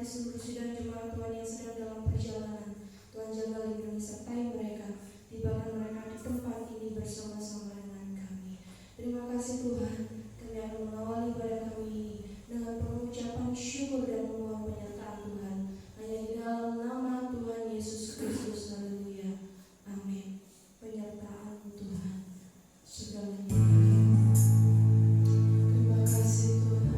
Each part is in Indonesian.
seluruh sidang jemaat Tuhan yang sedang dalam perjalanan. Tuhan jaga lindungi sertai mereka, tibakan mereka di tempat ini bersama-sama dengan kami. Terima kasih Tuhan, kami akan mengawali ibadah kami ini dengan pengucapan syukur dan memohon penyertaan Tuhan. Hanya di dalam nama Tuhan Yesus Kristus, haleluya, amin. Penyertaan Tuhan segalanya. Terima kasih Tuhan.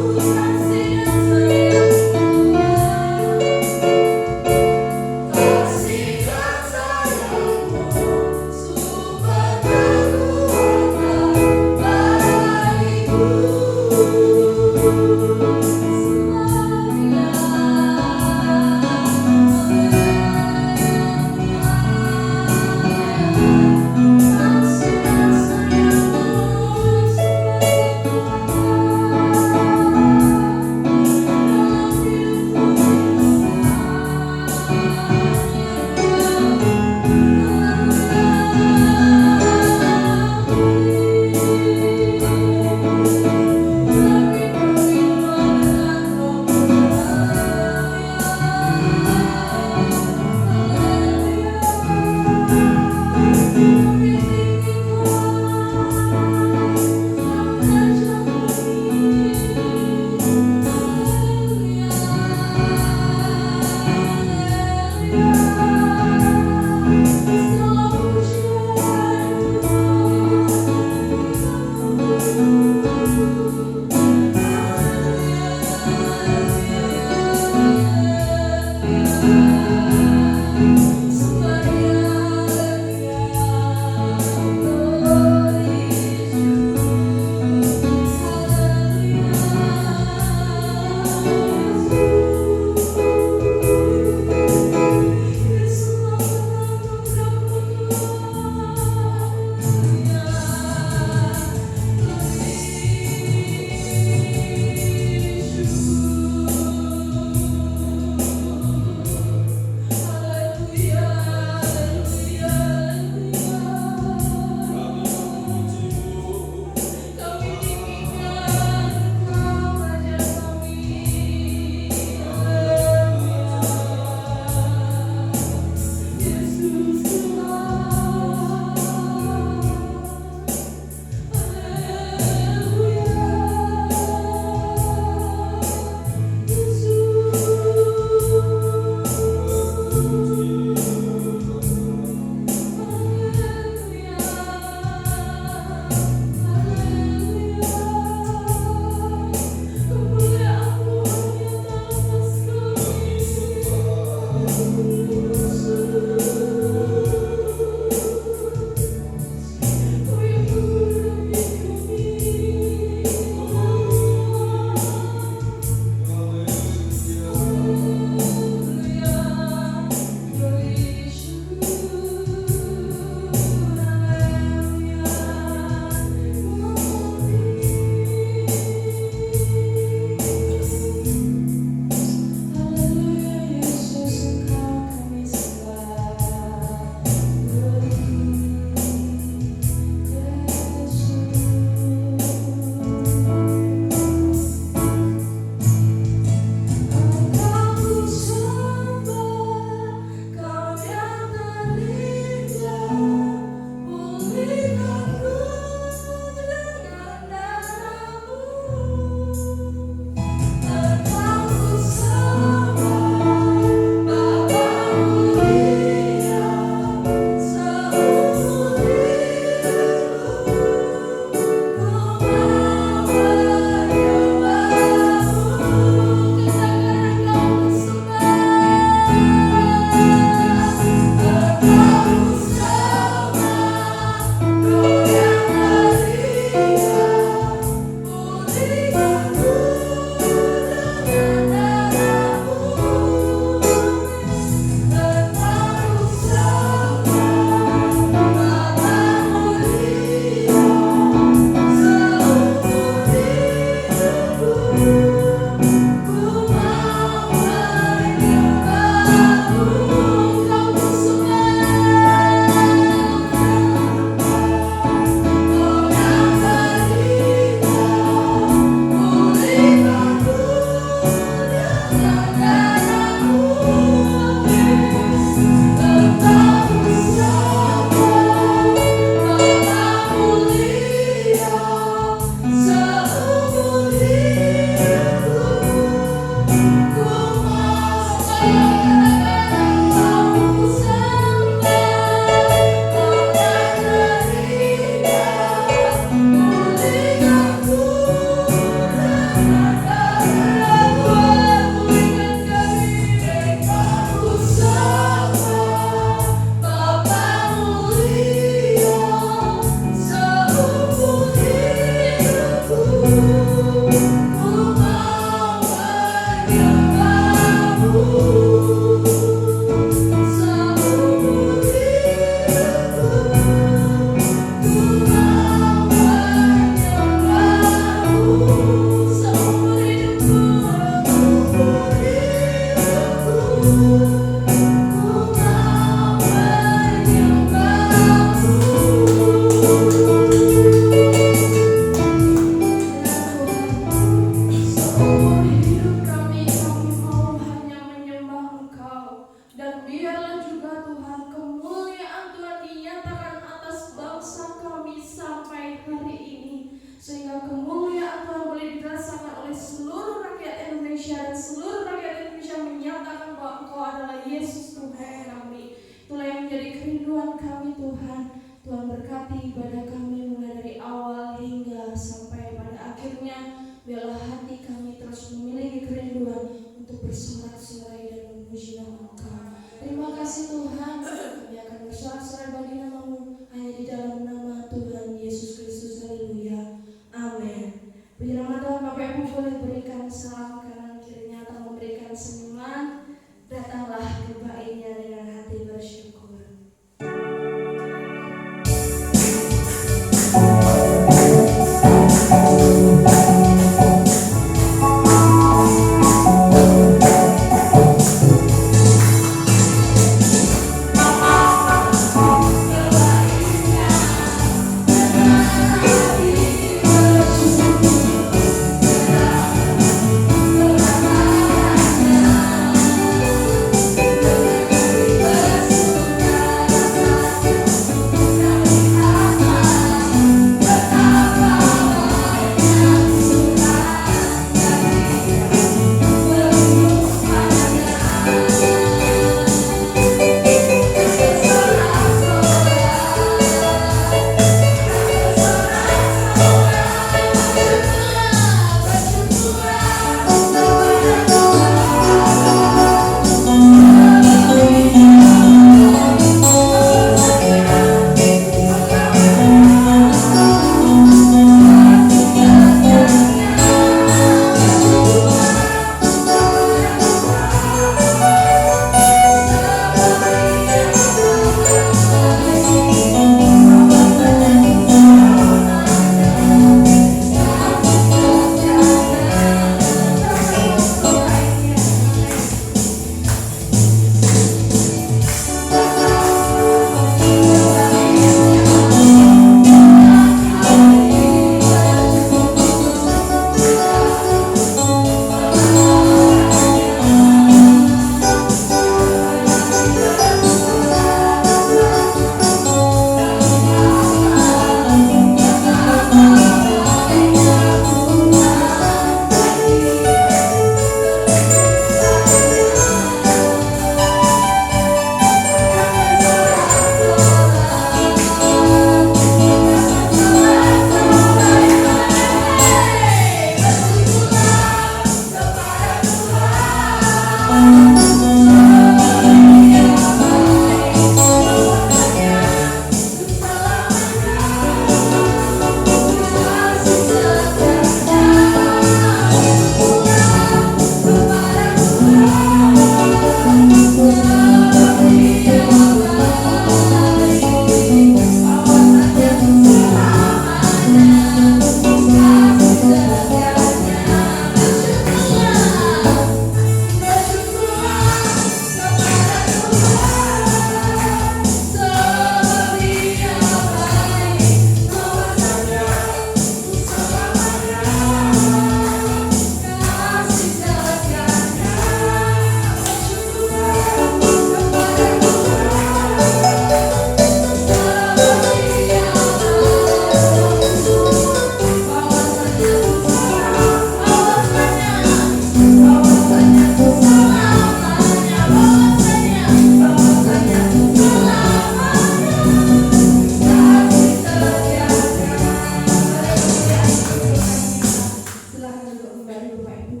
kembali Bapak Ibu.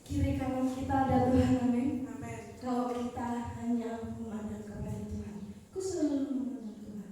Kiri kanan kita ada Tuhan, amin. Kalau kita hanya memandang kepada Tuhan, aku selalu memandang Tuhan.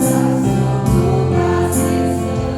Bersatu kasih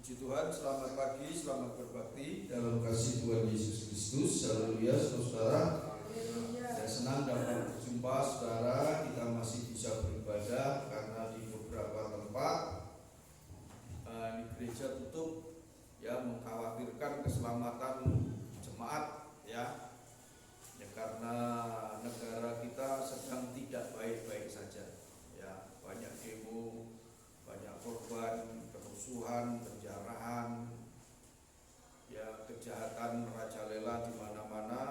Puji Tuhan, selamat pagi, selamat berbakti dalam kasih Tuhan Yesus Kristus. Haleluya, saudara. Saya senang dapat berjumpa saudara. Kita masih bisa beribadah karena di beberapa tempat di gereja tutup, ya, mengkhawatirkan keselamatan jemaat, ya karena negara kita sedang tidak baik-baik saja, ya, banyak demo, banyak korban, kerusuhan, penjarahan, ya, kejahatan merajalela di mana-mana,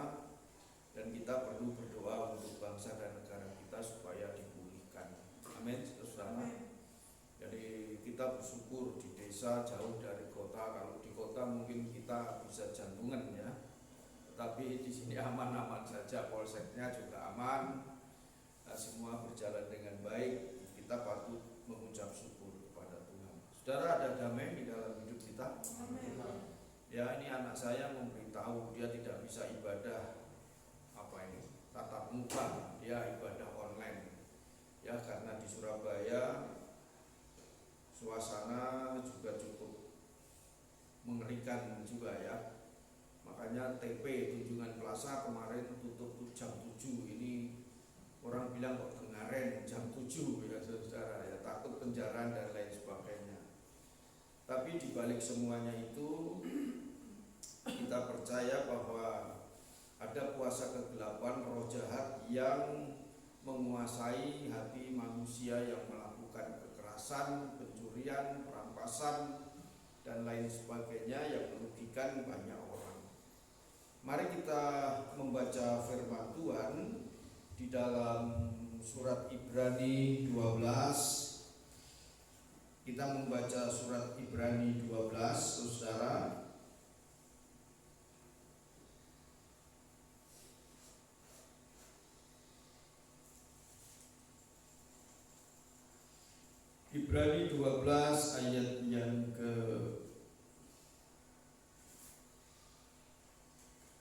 dan kita perlu berdoa untuk bangsa dan negara kita supaya dipulihkan. Amin, saudara. Jadi kita bersyukur di desa jauh dari kota. Kalau di kota mungkin kita bisa jantungan, ya. Tetapi di sini aman-aman saja, polseknya juga aman, semua berjalan dengan baik. Kita patut mengucap syukur kepada Tuhan. Saudara, ada damai di dalam hidup kita. Amen. Ya, ini anak saya memberitahu dia tidak bisa ibadah tatap muka, dia ibadah online. Ya, karena di Surabaya suasana juga cukup mengerikan juga, ya. Makanya TP Tunjungan Plaza kemarin tutup jam 7. Ini orang bilang kok Tengaren jam 7, ya saudara, ya, takut penjarahan dan lain sebagainya. Tapi dibalik semuanya itu kita percaya bahwa ada kuasa kegelapan, roh jahat yang menguasai hati manusia, yang melakukan kekerasan, pencurian, perampasan dan lain sebagainya yang merugikan banyak orang. Mari kita membaca firman Tuhan di dalam surat Ibrani 12. Kita membaca surat Ibrani 12, saudara. Ibrani 12 ayat yang ke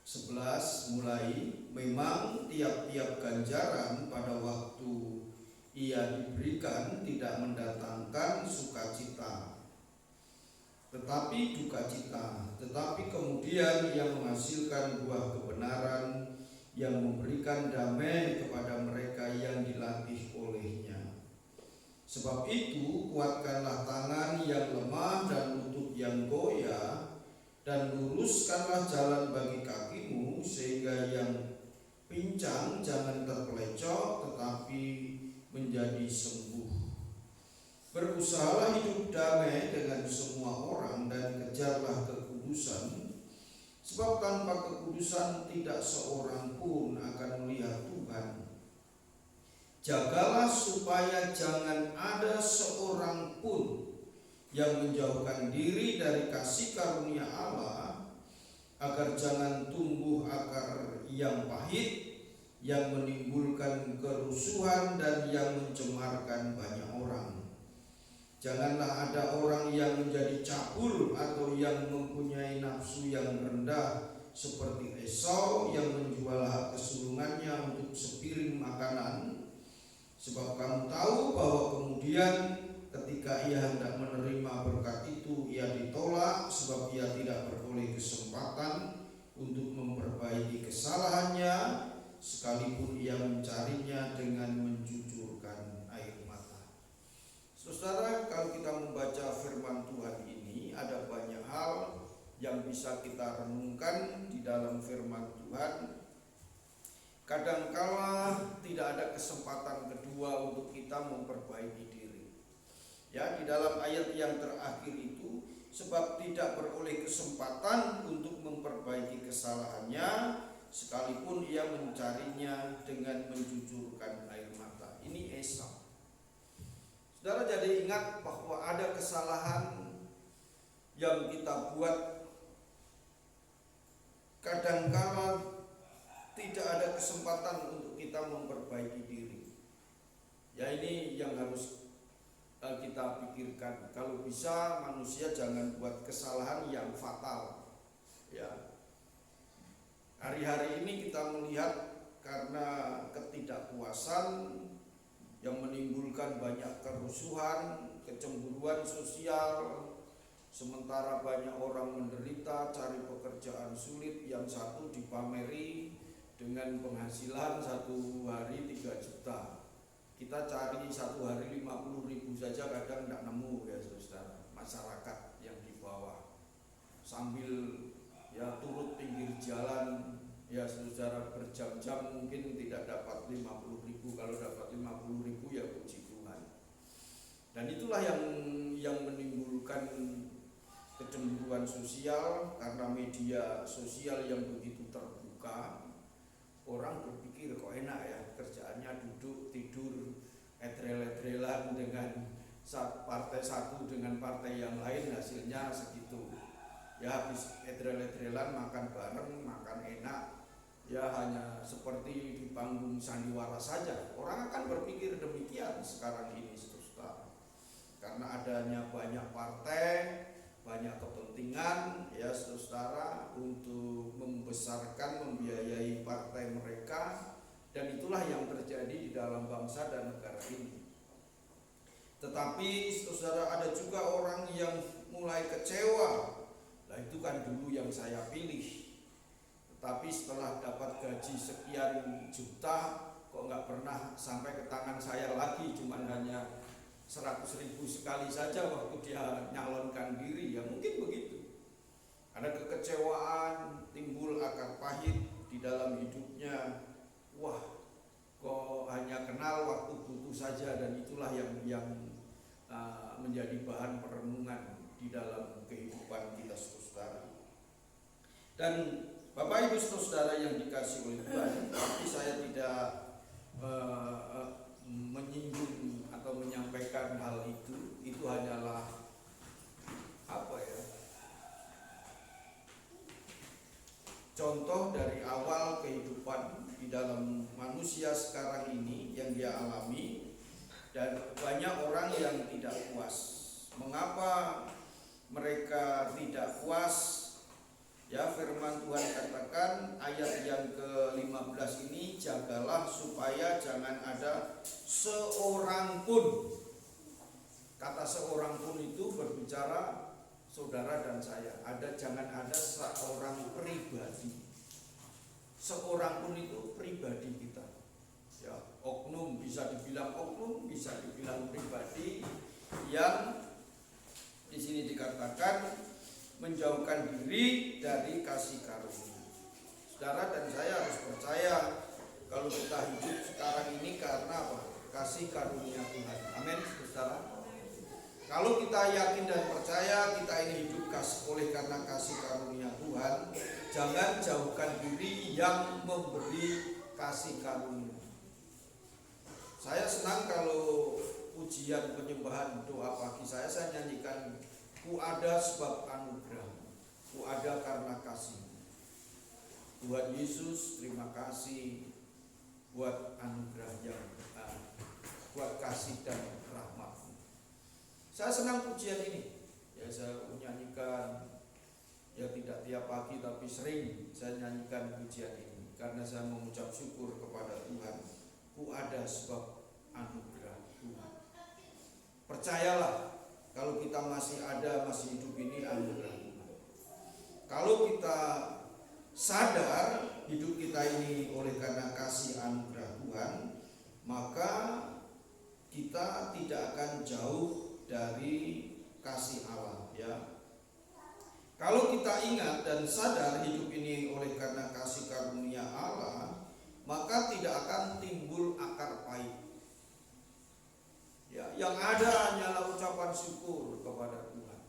11 mulai. Memang tiap-tiap ganjaran pada waktu ia diberikan tidak mendatangkan sukacita, tetapi dukacita. Tetapi kemudian ia menghasilkan buah kebenaran yang memberikan damai kepada mereka yang dilatih olehnya. Sebab itu kuatkanlah tangan yang lemah dan lutut yang goyah, dan luruskanlah jalan bagi kakimu, sehingga yang pincang jangan terpelecok tetapi menjadi sembuh. Berusahalah hidup damai dengan semua orang dan kejarlah kekudusan, sebab tanpa kekudusan tidak seorang pun akan melihat Tuhan. Jagalah supaya jangan ada seorang pun yang menjauhkan diri dari kasih karunia Allah, agar jangan tumbuh akar yang pahit, yang menimbulkan kerusuhan dan yang mencemarkan banyak orang. Janganlah ada orang yang menjadi cabul atau yang mempunyai nafsu yang rendah seperti Esau, yang menjual hak kesulungannya untuk sepiring makanan. Sebab kamu tahu bahwa kemudian ketika ia hendak menerima berkat itu, ia ditolak, sebab ia tidak beroleh kesempatan untuk memperbaiki kesalahannya, sekalipun ia mencarinya dengan mencucurkan air mata. Saudara, kalau kita membaca firman Tuhan ini, ada banyak hal yang bisa kita renungkan di dalam firman Tuhan. Kadangkala tidak ada kesempatan kedua untuk kita memperbaiki diri. Ya, di dalam ayat yang terakhir itu, sebab tidak beroleh kesempatan untuk memperbaiki kesalahannya, sekalipun ia mencarinya dengan mencucurkan air mata. Ini Esau. Saudara, jadi ingat bahwa ada kesalahan yang kita buat, kadangkala tidak ada kesempatan untuk kita memperbaiki diri. Ya, ini yang harus kita pikirkan. Kalau bisa manusia jangan buat kesalahan yang fatal. Ya. Hari-hari ini kita melihat karena ketidakpuasan yang menimbulkan banyak kerusuhan, kecemburuan sosial, Sementara banyak orang menderita cari pekerjaan sulit, yang satu dipameri dengan penghasilan satu hari 3 juta. Kita cari satu hari 50.000 saja kadang tidak nemu ya saudara. Masyarakat yang di bawah sambil ya turut pinggir jalan ya saudara berjam-jam mungkin tidak dapat 50.000. Kalau dapat 50.000 ya puji Tuhan. Dan itulah yang menimbulkan kecemburuan sosial karena media sosial yang begitu terbuka. Orang berpikir kok enak ya kerjaannya duduk tidur etrel-etrelan dengan partai satu dengan partai yang lain hasilnya segitu. Ya habis etrel-etrelan makan bareng, makan enak, ya hanya seperti di panggung sandiwara saja. Orang akan berpikir demikian sekarang ini saudara. Karena adanya banyak partai, banyak kepentingan ya saudara untuk membesarkan, membiayai partai mereka, dan itulah yang terjadi di dalam bangsa dan negara ini. Tetapi saudara ada juga orang yang mulai kecewa. Nah itu kan dulu yang saya pilih, tetapi setelah dapat gaji sekian juta kok nggak pernah sampai ke tangan saya lagi, cuman hanya 100.000 sekali saja waktu dia nyalonkan diri. Ya mungkin begitu. Ada kekecewaan, timbul akar pahit di dalam hidupnya. Wah, kok hanya kenal waktu butuh saja, dan itulah yang menjadi bahan perenungan di dalam kehidupan kita saudara. Dan Bapak Ibu saudara yang dikasihi oleh Tuhan, tapi saya tidak menyinggung atau menyampaikan hal itu hanyalah contoh dari awal kehidupan di dalam manusia sekarang ini yang dia alami, dan banyak orang yang tidak puas. Mengapa mereka tidak puas? Ya, firman Tuhan katakan ayat yang ke-15 ini, jagalah supaya jangan ada seorang pun. Kata seorang pun itu berbicara saudara dan saya. Jangan ada seorang pribadi. Seorang pun itu pribadi kita. Ya, oknum bisa dibilang oknum, bisa dibilang pribadi yang di sini dikatakan menjauhkan diri dari kasih karunia. Saudara dan saya harus percaya kalau kita hidup sekarang ini karena apa? Kasih karunia Tuhan. Amin, saudara. Kalau kita yakin dan percaya kita ini hidup oleh karena kasih karunia Tuhan, jangan jauhkan diri yang memberi kasih karunia. Saya senang kalau ujian penyembahan doa pagi saya nyanyikan, ku ada sebab anugerah, ku ada karena kasih. Tuhan Yesus, terima kasih buat anugerah yang buat kasih dan rahmat. Saya senang pujian ini. Ya, saya menyanyikan ya tidak tiap pagi tapi sering saya nyanyikan pujian ini karena saya mengucap syukur kepada Tuhan. Ku ada sebab anugerah Tuhan. Percayalah, kalau kita masih ada, masih hidup ini anugerah Tuhan. Kalau kita sadar hidup kita ini oleh karena kasih anugerah Tuhan, maka kita tidak akan jauh dari kasih Allah, ya. Kalau kita ingat dan sadar hidup ini oleh karena kasih karunia Allah, maka tidak akan timbul akar pahit. Ya, yang ada hanyalah ucapan syukur kepada Tuhan.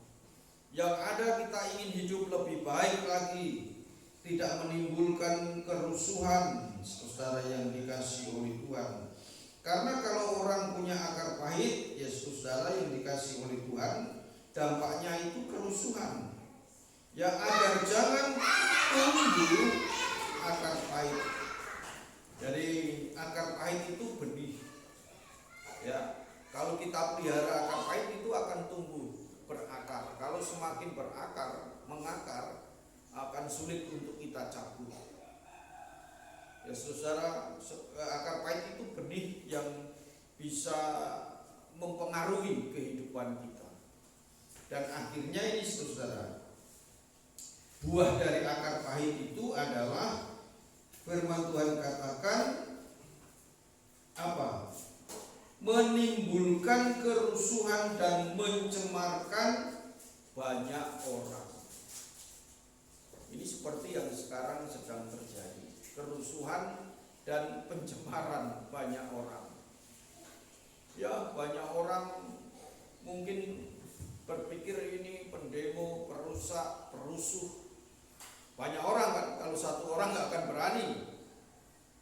Yang ada kita ingin hidup lebih baik lagi, tidak menimbulkan kerusuhan, saudara yang dikasihi oleh Tuhan. Karena kalau orang punya akar pahit, ya saudara yang dikasihi oleh Tuhan, dampaknya itu kerusuhan. Ya, agar jangan tumbuh akar pahit. Jadi akar pahit itu benih. Ya, kalau kita pelihara akar pahit itu akan tumbuh berakar. Kalau semakin berakar, mengakar, akan sulit untuk kita cabut. Ya saudara, akar pahit itu benih yang bisa mempengaruhi kehidupan kita. Dan akhirnya ini saudara, buah dari akar pahit itu adalah firman Tuhan katakan apa? Menimbulkan kerusuhan dan mencemarkan banyak orang. Ini seperti yang sekarang sedang terjadi, kerusuhan dan pencemaran banyak orang. Ya, banyak orang mungkin berpikir ini pendemo, perusak, perusuh. Banyak orang kan, kalau satu orang nggak akan berani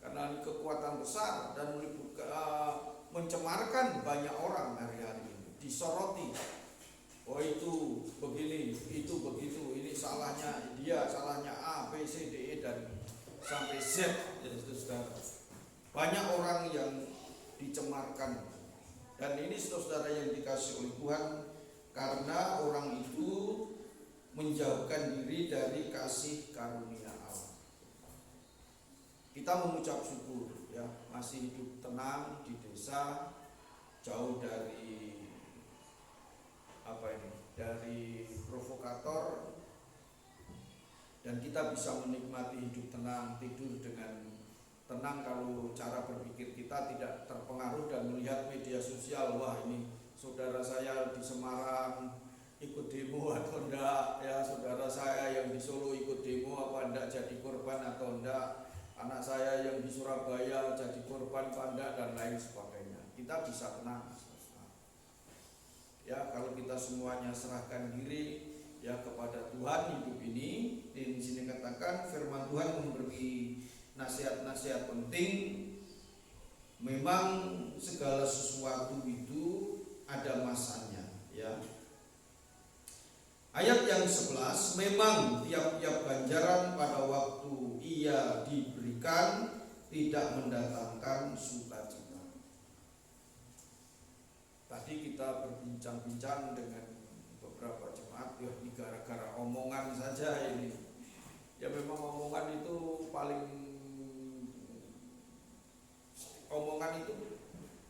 karena ini kekuatan besar dan mencemarkan banyak orang hari-hari ini, disoroti. Oh itu begini, itu begitu, ini salahnya dia, salahnya A, B, C, D, E dan sampai Z. Ya, saudara. Banyak orang yang dicemarkan. Dan ini saudara yang dikasih oleh Tuhan, karena orang itu menjauhkan diri dari kasih karunia Allah. Kita mengucap syukur ya, masih hidup tenang di desa, jauh dari dari provokator, dan kita bisa menikmati hidup tenang, tidur dengan tenang kalau cara berpikir kita tidak terpengaruh dan melihat media sosial. Wah, ini saudara saya di Semarang ikut demo atau enggak, ya saudara saya yang di Solo ikut demo apa enggak, jadi korban atau enggak, anak saya yang di Surabaya jadi korban apa enggak, dan lain sebagainya. Kita bisa tenang ya kalau kita semuanya serahkan diri ya kepada Tuhan hidup ini. Di sini katakan firman Tuhan memberi nasihat-nasihat penting. Memang segala sesuatu itu ada masanya ya. Ayat yang 11, memang tiap-tiap ganjaran pada waktu ia diberikan tidak mendatangkan sukacita. Tadi kita berbincang-bincang dengan beberapa jemaat, ya ini gara-gara omongan saja ini. Ya memang omongan itu omongan itu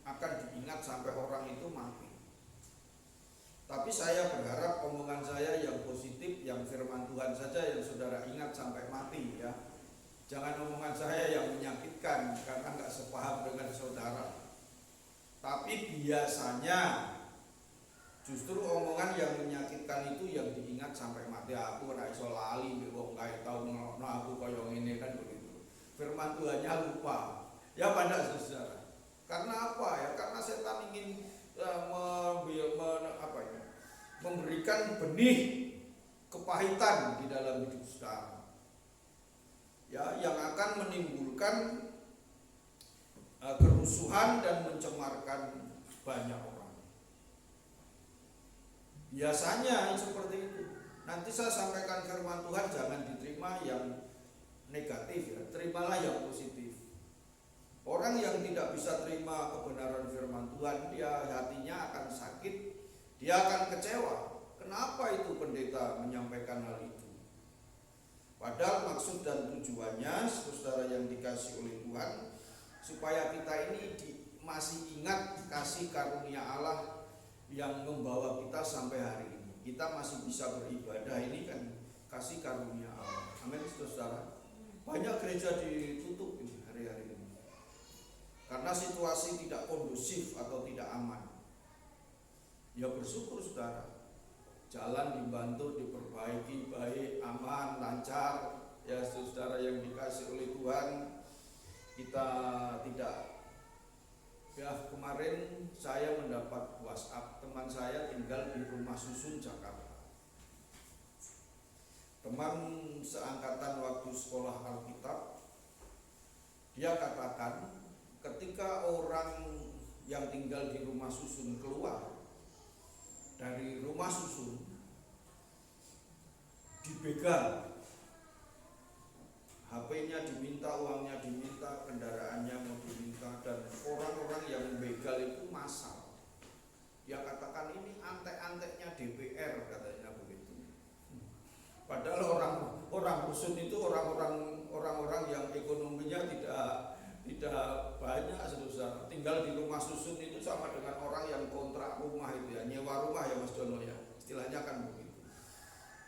akan diingat sampai orang itu mati. Tapi saya berharap omongan saya yang positif, yang firman Tuhan saja yang saudara ingat sampai mati ya. Jangan omongan saya yang menyakitkan karena nggak sepaham dengan saudara. Tapi biasanya justru omongan yang menyakitkan itu yang diingat sampai mati. Aku ora iso lali wong kae tau ngelokno aku kaya ngene kan begitu. Firman Tuhannya lupa. Ya pada saudara. Karena apa ya? Karena setan ingin memberikan benih kepahitan di dalam hidup saudara. Ya, yang akan menimbulkan kerusuhan dan mencemarkan banyak orang. Biasanya seperti itu. Nanti saya sampaikan firman Tuhan, jangan diterima yang negatif ya, terimalah yang positif. Orang yang tidak bisa terima kebenaran firman Tuhan, dia hatinya akan sakit, dia akan kecewa. Kenapa itu pendeta menyampaikan hal itu? Padahal maksud dan tujuannya, saudara yang dikasih oleh Tuhan, supaya kita ini masih ingat kasih karunia Allah yang membawa kita sampai hari ini. Kita masih bisa beribadah, ini kan kasih karunia Allah. Amin, saudara. Banyak gereja ditutup ini hari-hari ini karena situasi tidak kondusif atau tidak aman. Ya bersyukur saudara, jalan dibantu, diperbaiki, baik, aman, lancar. Ya saudara yang dikasih oleh Tuhan, kita tidak. Ya kemarin saya mendapat WhatsApp teman saya tinggal di Rumah Susun Jakarta. Teman seangkatan waktu sekolah Alkitab. Dia katakan ketika orang yang tinggal di Rumah Susun keluar dari Rumah Susun, dibegal, HP-nya diminta, uangnya diminta, kendaraannya mau diminta, dan orang-orang yang begal itu massal. Dia katakan ini antek-anteknya DPR, katanya begitu. Padahal orang rusun itu orang-orang yang ekonominya tidak banyak, saudara. Tinggal di Rumah Susun itu sama dengan orang yang kontrak rumah itu ya, nyewa rumah ya Mas Dono ya. istilahnya kan begitu.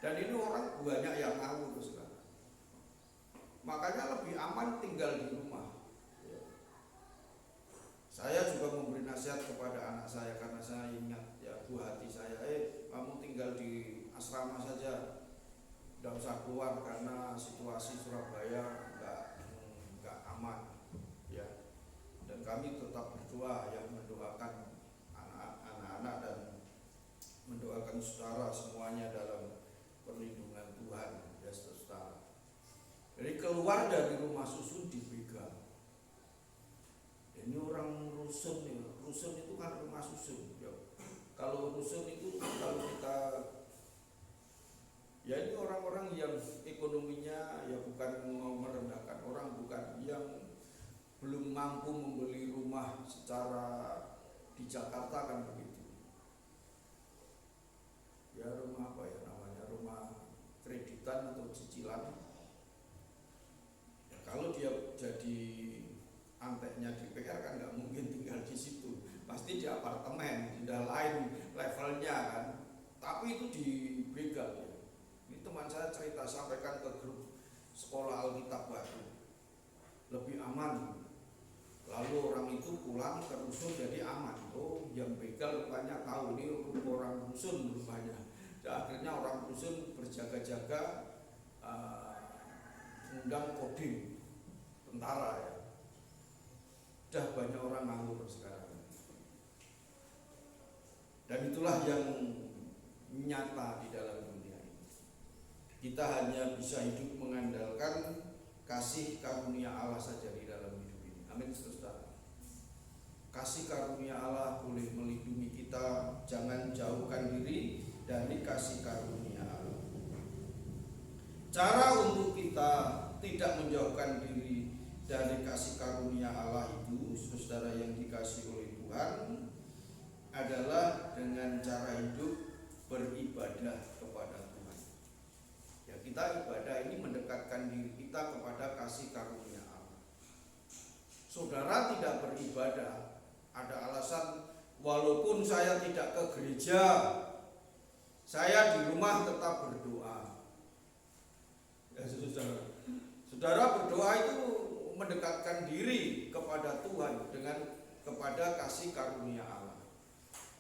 Dan ini orang banyak yang ngawur sekarang. Makanya lebih aman tinggal di rumah. Saya juga memberi nasihat kepada anak saya karena saya ingat ya buah hati saya, kamu tinggal di asrama saja, tidak usah keluar karena situasi Surabaya nggak aman, ya. Dan kami tetap berdoa yang mendoakan anak-anak dan mendoakan saudara semuanya dalam perlindungan Tuhan, ya saudara. Jadi keluar dari rumah susun dibegal. Ini orang rusun nih, rusun itu kan rumah susun. Ya. Kalau rusun itu kalau kita, ya ini orang-orang yang ekonominya ya bukan mau merendahkan orang, bukan yang belum mampu membeli rumah secara di Jakarta kan begitu. Ya rumah apa ya namanya, rumah kreditan atau cicilan. Ya, kalau dia jadi anteknya di PR kan nggak mungkin tinggal di situ, pasti di apartemen, sudah lain levelnya kan. Tapi itu dibegal ya. Ini teman saya cerita, sampaikan ke grup sekolah Alkitab Batu, lebih aman. Lalu orang itu pulang ke rusun jadi aman. Oh, yang begal rupanya tahu ini orang rusun rupanya. Dan akhirnya orang rusun berjaga-jaga, undang kodim tentara ya. Sudah banyak orang nganggur sekarang. Dan itulah yang nyata di dalam dunia ini. Kita hanya bisa hidup mengandalkan kasih karunia Allah saja di dalam hidup ini. Amin, saudara. Kasih karunia Allah boleh melindungi kita, jangan jauhkan diri dari kasih karunia Allah. Cara untuk kita tidak menjauhkan diri dari kasih karunia Allah itu, saudara yang dikasihi oleh Tuhan, adalah dengan cara hidup beribadah kepada Tuhan. Ya, kita ibadah ini mendekatkan diri kita kepada kasih karunia Allah. Saudara tidak beribadah, ada alasan, walaupun saya tidak ke gereja, saya di rumah tetap berdoa. Ya, saudara berdoa itu mendekatkan diri kepada Tuhan dengan kepada kasih karunia Allah.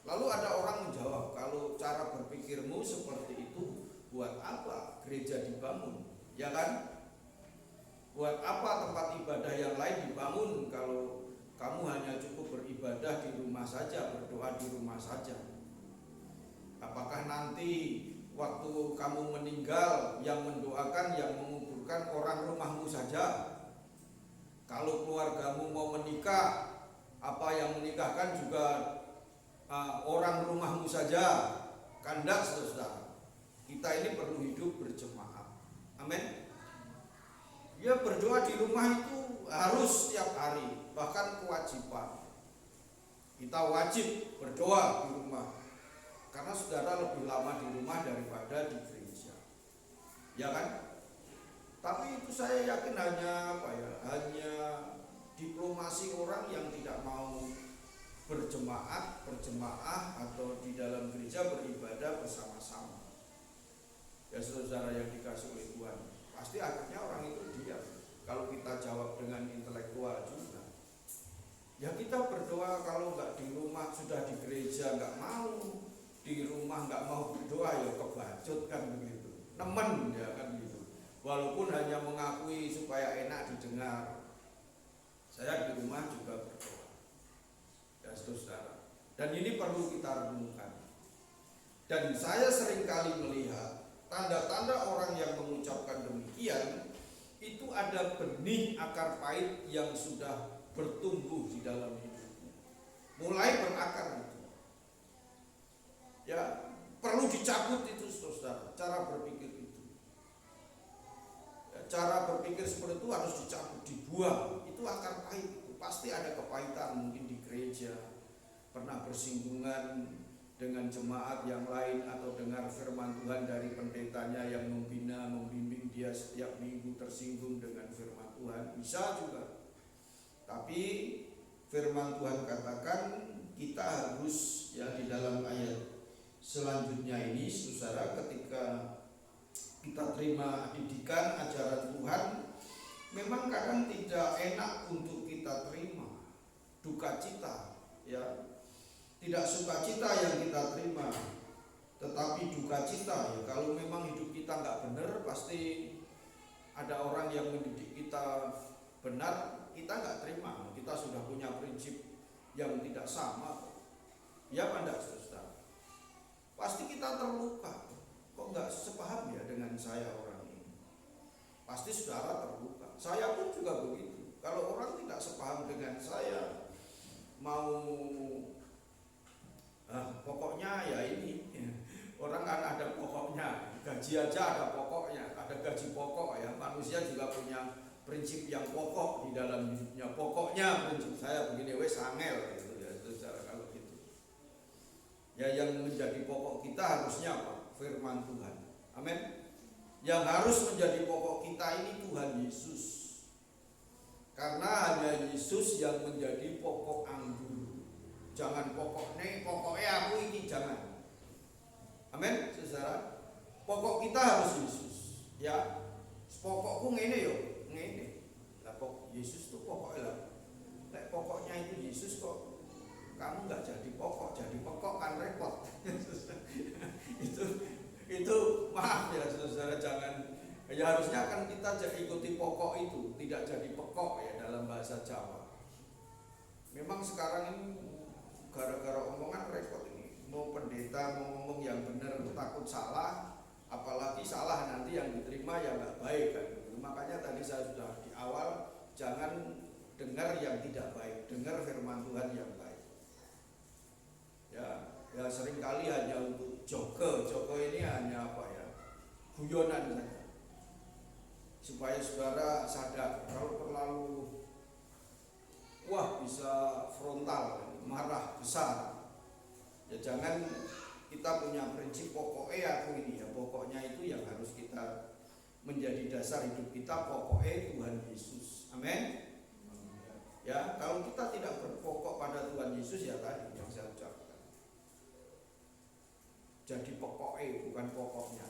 Lalu ada orang menjawab, kalau cara berpikirmu seperti itu, buat apa gereja dibangun? Ya kan? Buat apa tempat ibadah yang lain dibangun kalau kamu hanya cukup beribadah di rumah saja, berdoa di rumah saja? Apakah nanti waktu kamu meninggal yang mendoakan, yang menguburkan orang rumahmu saja? Kalau keluargamu mau menikah, apa yang menikahkan juga orang rumahmu saja? Kan enggak, saudara. Kita ini perlu hidup berjemaah. Amin. Ya, berdoa di rumah itu harus setiap hari, bahkan kewajiban. Kita wajib berdoa di rumah, karena saudara lebih lama di rumah daripada di gereja. Ya kan? Tapi itu saya yakin hanya hanya diplomasi orang yang tidak mau berjemaah atau di dalam gereja beribadah bersama-sama. Ya saudara yang dikasih oleh Tuhan, pasti akhirnya orang itu diam. Kalau kita jawab dengan intelektual juga, ya kita berdoa. Kalau nggak di rumah, sudah di gereja nggak mau, di rumah nggak mau berdoa, ya kebacut kan begitu, nemen ya kan gitu. Walaupun hanya mengakui supaya enak didengar, saya di rumah juga berdoa. Ya saudara, dan ini perlu kita renungkan. Dan saya seringkali melihat tanda-tanda orang yang mengucapkan demikian, itu ada benih akar pahit yang sudah bertumbuh di dalam hidupnya, mulai berakar itu. Ya, perlu dicabut itu saudara, cara berpikir itu. Ya, cara berpikir seperti itu harus dicabut, dibuang. Itu akar pahit. Pasti ada kepahitan, mungkin di gereja pernah bersinggungan dengan jemaat yang lain, atau dengar firman Tuhan dari pendetanya yang membina, membimbing dia setiap minggu tersinggung dengan firman Tuhan, bisa juga. Tapi firman Tuhan katakan kita harus, ya di dalam ayat selanjutnya ini, saudara, ketika kita terima didikan ajaran Tuhan, memang kadang tidak enak untuk kita terima, duka cita, ya, tidak sukacita yang kita terima, tetapi duka cita, ya, kalau memang hidup kita nggak benar, pasti ada orang yang mendidik kita benar, kita nggak terima, kita sudah punya prinsip yang tidak sama, ya pandang saudara, pasti kita terluka. Kok nggak sepaham ya dengan saya orang ini? Pasti saudara terluka. Saya pun juga begitu. Kalau orang tidak sepaham dengan saya, mau pokoknya ya ini, orang kan ada pokoknya, gaji aja ada pokoknya, ada gaji pokok ya. Manusia juga punya prinsip yang pokok di dalam hidupnya. Pokoknya prinsip saya begini, wes angel gitu ya, saudara, kalau gitu. Ya, yang menjadi pokok kita harusnya apa? Firman Tuhan. Amin. Yang harus menjadi pokok kita ini Tuhan Yesus. Karena hanya Yesus yang menjadi pokok anggur. Jangan pokoknya aku ini, jangan. Amin, saudara. Pokok kita harus Yesus. Ya, pokokku ngene yo, ngene. Lah pokok Yesus itu pokoknya lah. Lek pokoknya itu Yesus kok kamu nggak jadi pokok kan repot. itu maaf ya saudara, jangan, ya harusnya kan kita ikuti pokok itu, tidak jadi pokok ya dalam bahasa Jawa. Memang sekarang ini gara-gara omongan repot ini, mau pendeta mau ngomong yang benar takut salah, apalagi salah nanti yang diterima ya nggak baik kan. Makanya tadi saya sudah di awal, jangan dengar yang tidak baik, dengar firman Tuhan yang baik. Ya seringkali hanya untuk joke ini hanya apa ya, guyonan saja, supaya saudara sadar. Kalau terlalu bisa frontal, marah besar, ya jangan. Kita punya prinsip pokoknya aku ini ya, pokoknya itu yang harus kita menjadi dasar hidup kita, pokoknya Tuhan Yesus. Amin. Ya, kalau kita tidak berpokok pada Tuhan Yesus, ya tadi yang saya ucapkan, jadi pokoknya bukan pokoknya.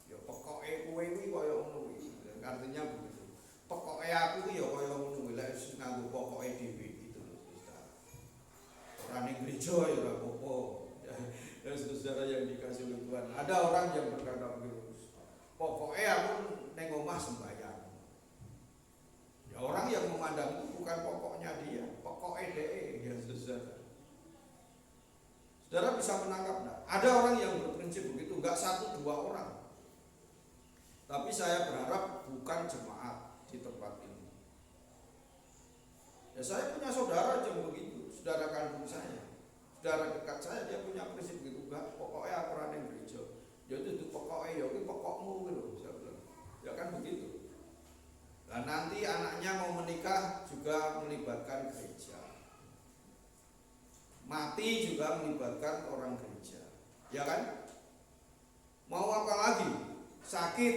Ya pokoknya kowe kuwi kaya ngono kuwi. Artinya begitu. Pokoknya aku ki ya kaya ngono kuwi, lek nganggo pokoke dhewe gitu lho, saudara. Ora ning gereja ya ora apa-apa. Ya saudara yang dikasih oleh Tuhan. Ada orang yang berkata begitu. Pokoknya aku ning omah sembahyang. Ya orang yang memandang itu bukan pokoknya dia, pokoknya dia, ya saudara. Saudara bisa menangkap enggak? Ada orang yang berprinsip begitu, enggak 1-2 orang. Tapi saya berharap bukan jemaat di tempat ini. Ya saya punya saudara yang begitu, saudara kandung saya, saudara dekat saya, dia punya prinsip begitu, enggak, pokoknya aku ora ning gereja. Ya itu pokoknya, ya kuwi pokokmu gitu, saya bilang. Ya kan begitu. Nah nanti anaknya mau menikah juga melibatkan gereja. Mati juga melibatkan orang gereja, ya kan? Mau apa lagi? Sakit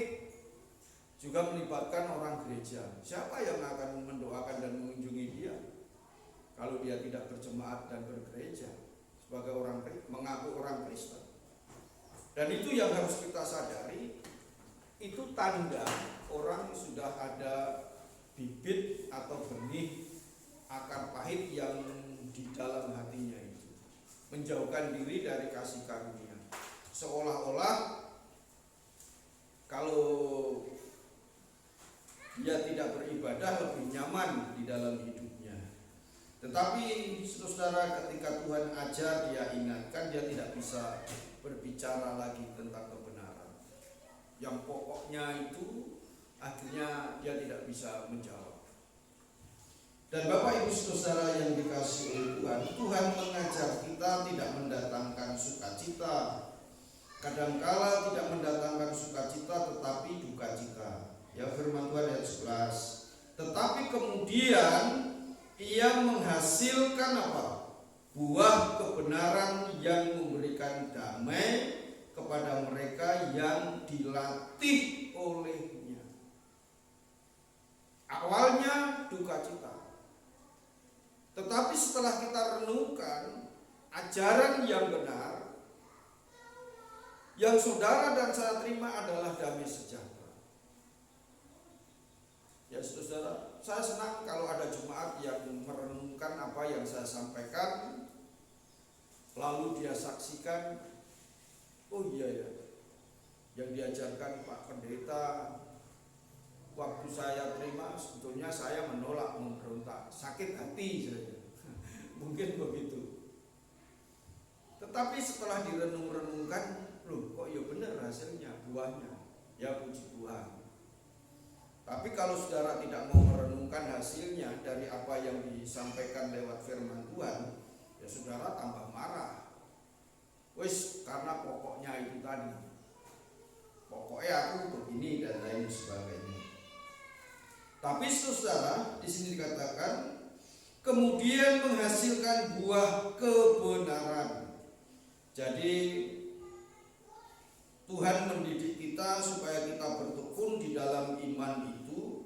juga melibatkan orang gereja. Siapa yang akan mendoakan dan mengunjungi dia kalau dia tidak berjemaat dan bergereja sebagai orang mengaku orang Kristen? Dan itu yang harus kita sadari. Itu tanda orang sudah ada bibit atau benih akar pahit yang di dalam hatinya itu, menjauhkan diri dari kasih karunia, seolah-olah kalau dia tidak beribadah lebih nyaman di dalam hidupnya. Tetapi saudara, ketika Tuhan ajar, dia ingatkan, dia tidak bisa berbicara lagi tentang kebenaran yang pokoknya itu, akhirnya dia tidak bisa menjawab. Dan Bapak Ibu saudara yang dikasihi oleh Tuhan, Tuhan mengajar kita tidak mendatangkan sukacita. Kadangkala tidak mendatangkan sukacita tetapi duka cita. Ya firman Tuhan ayat 11. Tetapi kemudian ia menghasilkan apa? Buah kebenaran yang memberikan damai kepada mereka yang dilatih olehnya. Awalnya duka cita. Tetapi setelah kita renungkan ajaran yang benar, Yang saudara dan saya terima adalah damai sejahtera. Ya saudara, saya senang kalau ada jemaat yang merenungkan apa yang saya sampaikan, lalu dia saksikan, oh iya ya, yang diajarkan Pak Pendeta waktu saya terima sebetulnya saya menolak, memberontak, sakit hati saja. Mungkin begitu. Tetapi setelah direnung-renungkan, loh kok ya benar hasilnya, buahnya. Ya puji Tuhan. Tapi kalau saudara tidak mau merenungkan hasilnya dari apa yang disampaikan lewat firman Tuhan, ya saudara tambah marah. Wis, karena pokoknya itu tadi. Pokoknya aku begini dan lain sebagainya. Tapi saudara, di sini dikatakan kemudian menghasilkan buah kebenaran. Jadi Tuhan mendidik kita supaya kita bertekun di dalam iman itu,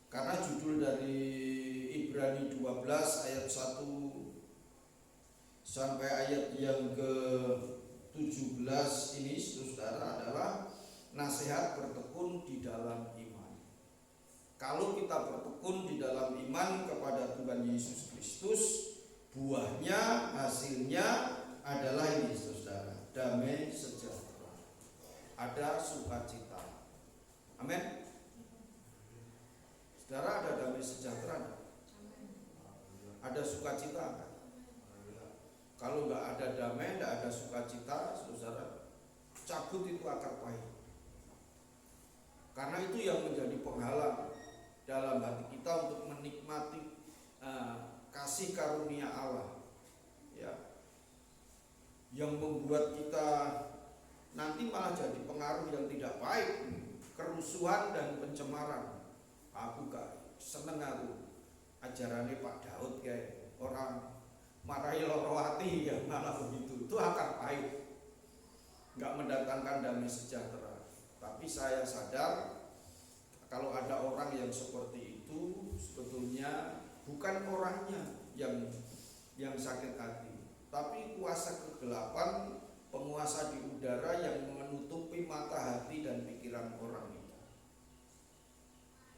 karena judul dari Ibrani 12 ayat 1 sampai ayat yang ke-17 ini saudara adalah nasihat bertekun di dalam iman. Kalau kita bertekun di dalam iman kepada Tuhan Yesus Kristus, buahnya, hasilnya adalah ini saudara, damai sejahtera. Ada sukacita. Amin. Saudara, ada damai sejahtera? Ada sukacita? Kalau nggak ada damai, nggak ada sukacita, saudara, cabut itu akar pahit. Karena itu yang menjadi penghalang dalam hati kita untuk menikmati kasih karunia Allah, ya, yang membuat kita nanti malah jadi pengaruh yang tidak baik, kerusuhan dan pencemaran. Aku gak seneng aku ajarannya Pak Daud kayak orang marahi loro hati ya, malah begitu. Itu akar pahit, gak mendatangkan damai sejahtera. Tapi saya sadar kalau ada orang yang seperti itu, sebetulnya bukan orangnya yang sakit hati, tapi kuasa kegelapan, penguasa di udara yang menutupi mata hati dan pikiran orang itu,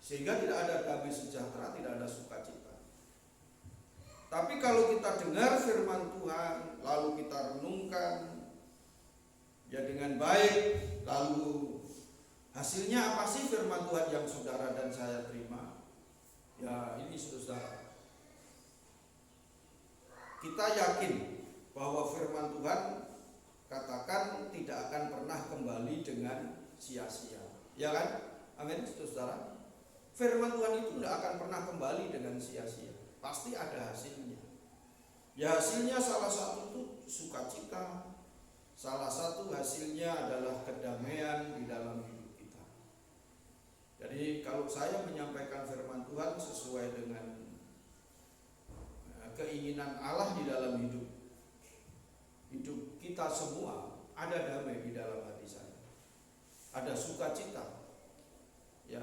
sehingga tidak ada damai sejahtera, tidak ada sukacita. Tapi kalau kita dengar firman Tuhan, lalu kita renungkan ya dengan baik, lalu hasilnya apa sih firman Tuhan yang saudara dan saya terima? Ya ini saudara, kita yakin bahwa firman Tuhan katakan tidak akan pernah kembali dengan sia-sia, ya kan? Amin, saudara. Firman Tuhan itu tidak akan pernah kembali dengan sia-sia, pasti ada hasilnya. Ya hasilnya salah satu itu sukacita, salah satu hasilnya adalah kedamaian di dalam hidup kita. Jadi kalau saya menyampaikan firman Tuhan sesuai dengan keinginan Allah di dalam hidup kita semua, ada damai di dalam hati saya, ada sukacita, ya,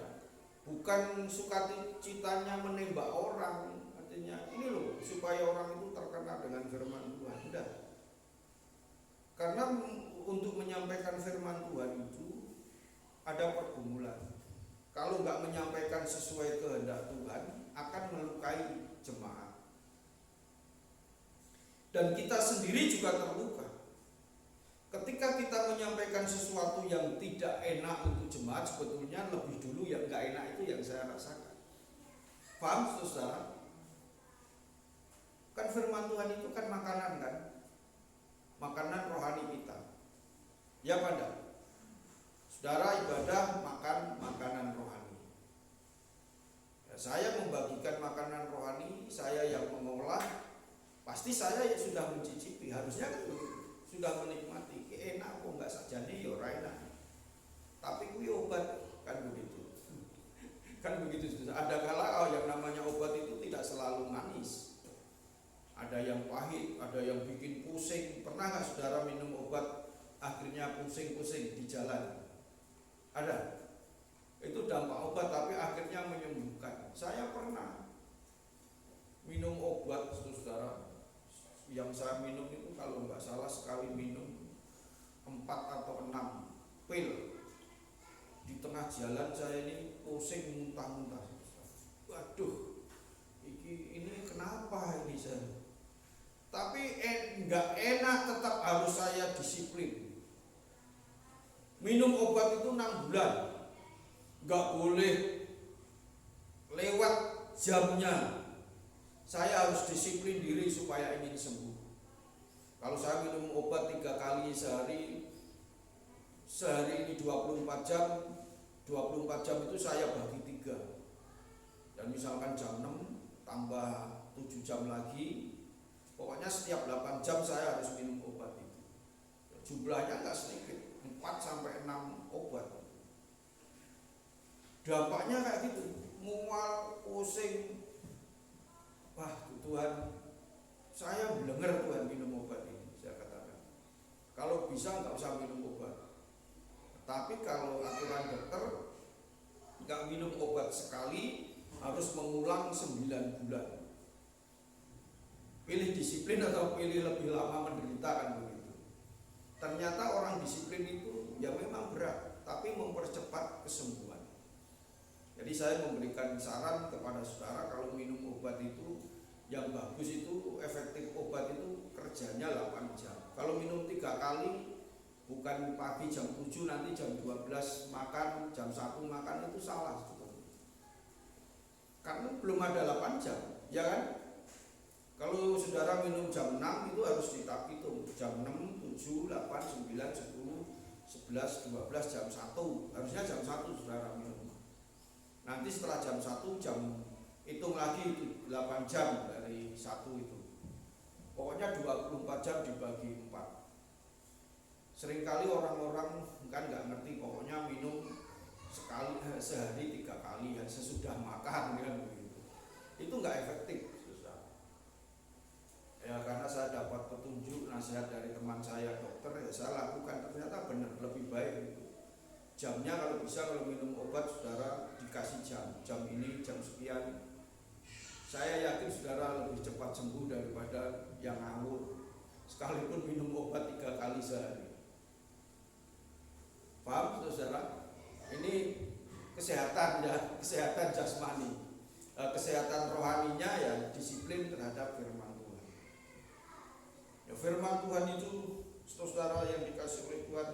bukan sukacitanya menembak orang, artinya ini loh supaya orang itu terkena dengan firman Tuhan, tidak. Karena untuk menyampaikan firman Tuhan itu ada pergumulan. Kalau nggak menyampaikan sesuai kehendak Tuhan, akan melukai jemaat. Dan kita sendiri juga terluka. Ketika kita menyampaikan sesuatu yang tidak enak untuk jemaat, sebetulnya lebih dulu yang nggak enak itu yang saya rasakan. Paham saudara? Kan firman Tuhan itu kan makanan kan? Makanan rohani kita. Ya pada saudara ibadah makan makanan rohani. Ya, saya membagikan makanan rohani, saya yang mengolah, pasti saya ya sudah mencicipi, harusnya kan sudah menikmati. Enak kok nggak sajane ya ora enak. Tapi kuwi obat kan begitu. Kan begitu. Ada kala yang namanya obat itu tidak selalu manis. Ada yang pahit, ada yang bikin pusing. Pernah nggak saudara minum obat akhirnya pusing-pusing di jalan? Ada. Itu dampak obat tapi akhirnya menyembuhkan. Saya pernah minum obat saudara. Yang saya minum itu kalau nggak salah sekali minum 4 atau 6 pil. Di tengah jalan saya ini pusing muntah-muntah. Waduh, ini kenapa ini saya? Tapi enggak enak, tetap harus saya disiplin. Minum obat itu 6 bulan, enggak boleh lewat jamnya. Saya harus disiplin diri supaya ingin sembuh. Kalau saya minum obat 3 kali sehari ini 24 jam, 24 jam itu saya bagi 3. Dan misalkan jam 6 tambah 7 jam lagi, pokoknya setiap 8 jam saya harus minum obat itu. Jumlahnya enggak sedikit, 4 sampai 6 obat. Dampaknya kayak gitu, mual, pusing. Wah, Tuhan, saya belenger Tuhan minum obat ini, saya katakan. Kalau bisa enggak usah minum obat. Tapi kalau aturan dokter, enggak minum obat sekali, harus mengulang 9 bulan. Pilih disiplin atau pilih lebih lama menderita, kan begitu. Ternyata orang disiplin itu ya memang berat, tapi mempercepat kesembuhan. Jadi saya memberikan saran kepada saudara, kalau minum obat itu yang bagus itu efektif obat itu kerjanya 8 jam. Kalau minum 3 kali, bukan pagi jam 7 nanti jam 12 makan, jam 1 makan, itu salah sebetulnya. Karena belum ada 8 jam, ya kan? Kalau saudara minum jam 6 itu harus hitung jam 6, 7, 8, 9, 10, 11, 12, jam 1. Harusnya jam 1 saudara minum. Nanti setelah jam 1 jam hitung lagi 8 jam dari 1 itu. Pokoknya 24 jam dibagi 4. Seringkali orang-orang kan nggak ngerti, pokoknya minum sehari 3 kali ya, sesudah makan kan begitu. Itu nggak efektif, susah. Ya karena saya dapat petunjuk nasihat dari teman saya dokter, ya saya lakukan, ternyata benar, lebih baik itu. Jamnya kalau bisa, kalau minum obat saudara dikasih jam ini, jam sekian. Saya yakin saudara lebih cepat sembuh daripada yang ngawur, sekalipun minum obat 3 kali sehari. Paham saudara? Ini kesehatan ya, kesehatan jasmani. Kesehatan rohaninya ya disiplin terhadap firman Tuhan. Ya, firman Tuhan itu saudara yang dikasih oleh Tuhan,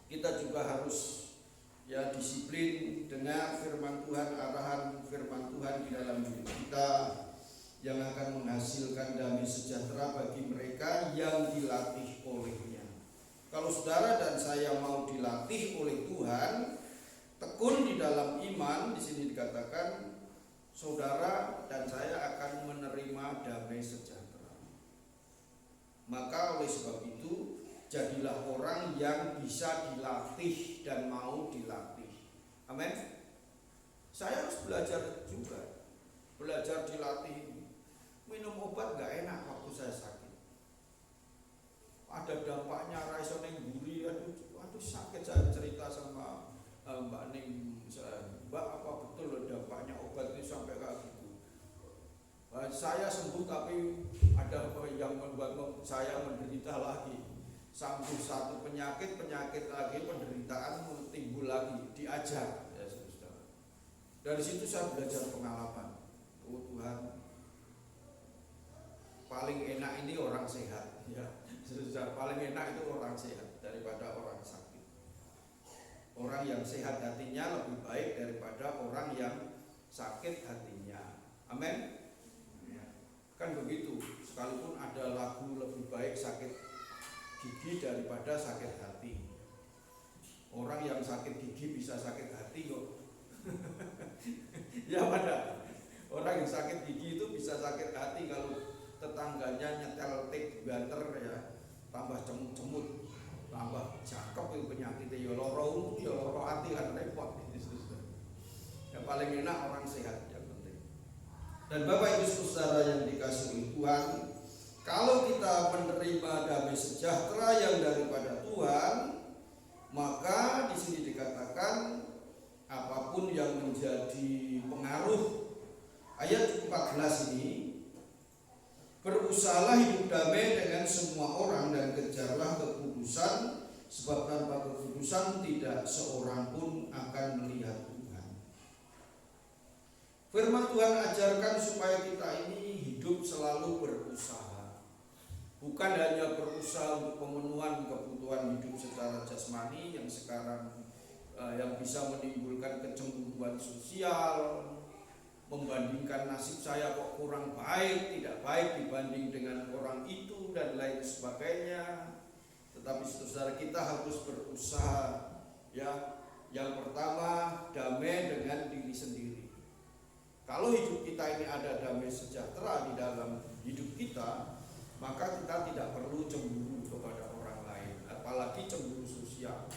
kita juga harus ya disiplin dengan firman Tuhan, arahan firman Tuhan di dalam diri kita yang akan menghasilkan damai sejahtera bagi mereka yang dilatih olehnya. Kalau saudara dan saya mau dilatih oleh Tuhan, tekun di dalam iman, di sini dikatakan saudara dan saya akan menerima damai sejahtera. Maka oleh sebab itu, jadilah orang yang bisa dilatih dan mau dilatih. Amin. Saya harus belajar juga, belajar dilatih. Minum obat gak enak waktu saya sakit. Ada dampaknya, raiso ning mburi, aduh sakit. Saya cerita sama Mbak Ning, Mbak, apa betul loh dampaknya obat itu sampai kayak gitu. Saya sembuh tapi ada yang membuat saya menderita lagi. Sampai satu penyakit lagi, penderitaan timbul lagi, diajar ya saudara. Dari situ saya belajar pengalaman. Oh Tuhan, paling enak ini orang sehat ya. Saudara, paling enak itu orang sehat daripada orang sakit. Orang yang sehat hatinya lebih baik daripada orang yang sakit hatinya. Amin. Ya. Kan begitu. Sekalipun ada lagu lebih baik sakit gigi daripada sakit hati. Orang yang sakit gigi bisa sakit hati kok. Ya pada orang yang sakit gigi itu bisa sakit hati kalau tetangganya nyetel tik banter ya, tambah cemut-cemut, tambah cakep itu penyakitnya, ya loro hati kan repot. Yang paling enak orang sehat yang penting. Dan Bapak Ibu saudara yang dikasihi Tuhan, kalau kita menerima damai sejahtera yang daripada Tuhan, maka di sini dikatakan apapun yang menjadi pengaruh, ayat 14 ini, Berusahalah hidup damai dengan semua orang dan kejarlah kekudusan, sebab tanpa kekudusan tidak seorang pun akan melihat Tuhan. Firman Tuhan ajarkan supaya kita ini hidup selalu berusaha. Bukan hanya berusaha untuk pemenuhan kebutuhan hidup secara jasmani yang sekarang yang bisa menimbulkan kecemburuan sosial, membandingkan nasib saya kok kurang baik, tidak baik dibanding dengan orang itu dan lain sebagainya. Tetapi saudara, kita harus berusaha, ya. Yang pertama, damai dengan diri sendiri. Kalau hidup kita ini ada damai sejahtera di dalam hidup kita, maka kita tidak perlu cemburu kepada orang lain, apalagi cemburu sosial.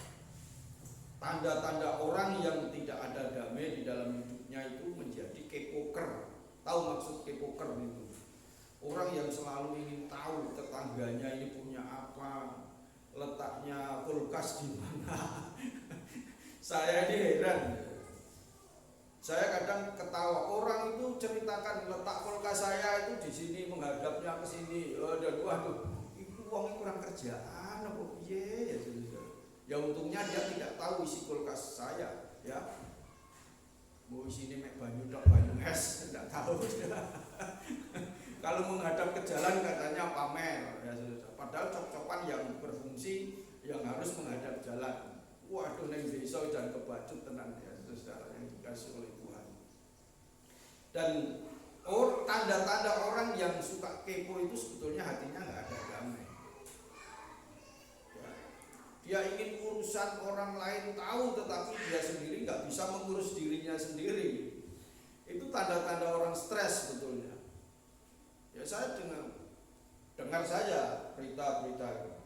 Tanda-tanda orang yang tidak ada damai di dalam hidupnya itu menjadi kepoker. Tahu maksud kepoker itu? Orang yang selalu ingin tahu tetangganya ini punya apa, letaknya kulkas di mana. Saya ini heran. Saya kadang ketawa, orang itu ceritakan letak kulkas saya itu di sini, menghadapnya ke sini. Dan waduh, itu uangnya kurang kerjaan apa piye ya. Ya untungnya dia tidak tahu isi kulkas saya, ya. Mau isine mek banyu tok, banyu es, tidak tahu. Kalau menghadap ke jalan katanya pamer, ya sudah. Padahal cop-copan yang berfungsi yang harus menghadap jalan. Waduh, neng desa dan kebacut tenan ya, saudara yang dikasih oleh Tuhan. Dan tanda-tanda orang yang suka kepo itu sebetulnya hatinya nggak ada damai. Dia ingin urusan orang lain tahu, tetapi dia sendiri nggak bisa mengurus dirinya sendiri. Itu tanda-tanda orang stres sebetulnya. Ya saya dengar saja berita-berita